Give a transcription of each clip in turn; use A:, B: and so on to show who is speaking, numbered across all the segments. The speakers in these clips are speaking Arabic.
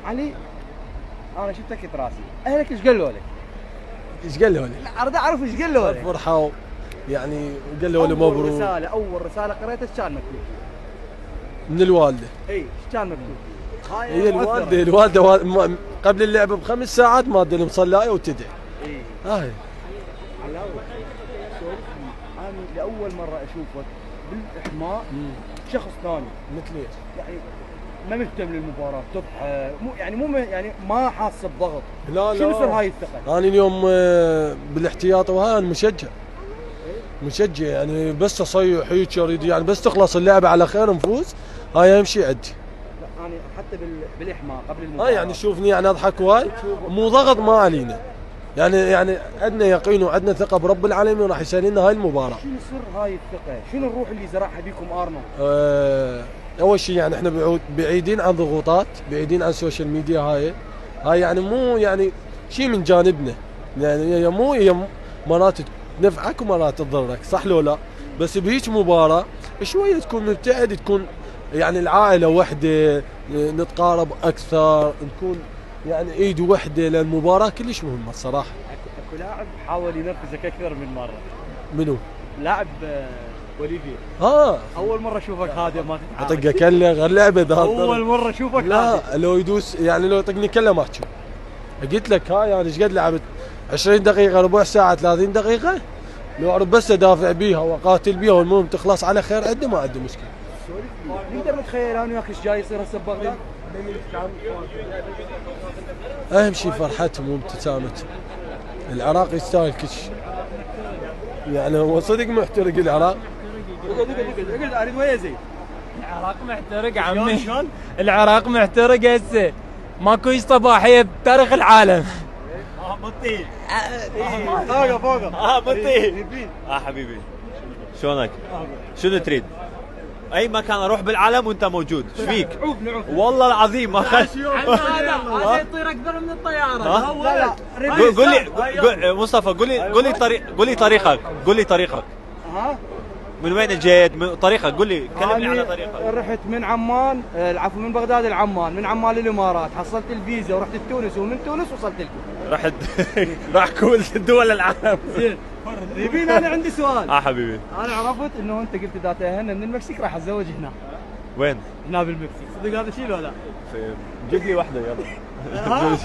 A: علي انا شفتك راسي، اهلك ايش قالوا لك؟
B: ايش قالوا لي؟
A: لا اريد اعرف ايش قالوا لك.
B: فرحوا يعني قالوا لي مبروك.
A: اول رساله قريتها ايش كان مكتوب؟
B: من الوالده.
A: اي ايش كان مكتوب؟
B: هي الوالده قبل اللعبه ب5 ساعات ما ادري مصلايه وتدعي.
A: اي
B: هاي
A: علاوي انا لاول مره اشوفك بالاحماء شخص ثاني
B: مثلي،
A: يعني ما مهتم للمباراه، تضحى مو يعني ما حاس بضغط.
B: لا
A: شنو سر هاي الثقه؟
B: انا اليوم بالاحتياط وهاي انا مشجع يعني بس اصيح هيك اريد يعني بس تخلص اللعبه على خير نفوز، هاي اهم شيء عندي.
A: لا انا حتى بالاحماء قبل المباراه
B: يعني شوفني يعني اضحك واي مو ضغط ما علينا، يعني عندنا يقين وعندنا ثقه برب العالمين راح يسلمنا هاي المباراه.
A: شنو سر هاي الثقه؟ شنو الروح اللي زرعها بيكم ارنو؟
B: اول شيء يعني احنا بعيدين عن ضغوطات، بعيدين عن السوشيال ميديا. هاي يعني مو يعني شيء من جانبنا، يعني هي مرات تنفعك ومرات تضرك، صح لو لا؟ بس بهيك مباراه شويه تكون مبتعد، تكون يعني العائله وحده، نتقارب اكثر، نكون يعني ايد وحده، لان المباراه كلش مهمه الصراحه.
A: اكو لاعب حاول ينرفزك اكثر من مره.
B: منو؟
A: لاعب بوليفيا. اول مره اشوفك هادئ ما تتعامل.
B: اطق كله غير لعبه.
A: اول مره اشوفك
B: لا
A: هادئ.
B: لو يدوس يعني لو يطقني كله ما احكي. قلت لك هاي انا ايش قد لعبت 20 دقيقه ربع ساعه 30 دقيقه، لو اعرف بس ادافع بيها واقاتل بيها والمهم تخلص على خير عندي ما عندي مشكله.
A: نقدر نتخيل انا وياك ايش جاي يصير هسه ببغداد؟
B: اهم شيء فرحتهم وابتسامتهم. العراق يستاهل كل شيء، يعني هو صدق محترق العراق.
A: اقعد اريد ويا زين.
C: العراق محترق عمي، العراق محترق هسه، ماكو صباحيه بتاريخ العالم.
A: بطيء فوقه
D: بطيء. حبيبي شلونك؟ شنو تريد؟ اي مكان اروح بالعالم وانت موجود، ايش فيك؟
A: نعوف
D: والله العظيم ما
C: هذا يطير اكثر من الطياره.
D: قول لي مصطفى، قول لي طريقك.
A: ها
D: من وين جيت؟ من طريقك قول لي، كلمني على طريقك.
A: رحت من عمان، العفو من بغداد لعمان، من عمان للامارات، حصلت الفيزا ورحت تونس، ومن تونس وصلت لكم.
D: راح كل دول العالم.
A: زين ريبين انا عندي سؤال.
D: حبيبي
A: انا عرفت انه انت قلت اذا تاهلنا من المكسيك راح اتزوج هنا.
D: وين؟
A: هنا بالمكسيك، صدق هذا شيء ولا لا؟
D: جيب لي واحده يلا.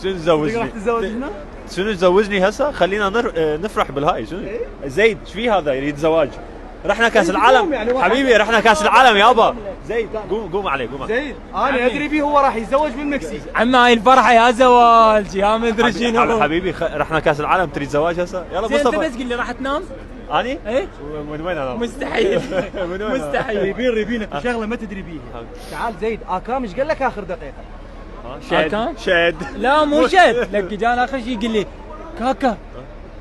D: شنو تزوجني؟
A: راح تتزوج هنا؟
D: شنو تزوجني هسه؟ خلينا نفرح بالهاي. شنو؟ زيد ايش في هذا يريد زواج؟ رحنا كاس العالم
A: يعني
D: حبيبي، رحنا كاس العالم يابا. زيد قوم عليه.
A: زيد انا ادري بيه هو راح يتزوج بالمكسيك.
C: عمي هاي الفرحه يا زواج يا مدري شنو.
D: حبيبي رحنا كاس العالم، تريد زواج هسه؟ يلا
C: زين انت
D: مصطفى.
C: بس قل لي راح تنام؟
D: اني؟
C: ايه
D: من وين انا؟
C: مستحيل.
D: من وين؟
C: مستحيل.
A: ريبين في شغله ما تدري بيها. تعال زيد، اكرم ايش قال لك اخر دقيقه؟
D: شاد.
C: لا مو شد، لك جانا اخر شيء يقول لي كاكا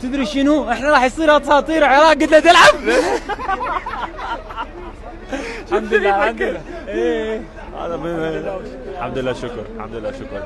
C: تدري شنو؟ احنا راح يصير اساطير عراق. قلت له تلعب. الحمد لله.
D: هذا الحمد لله شكر.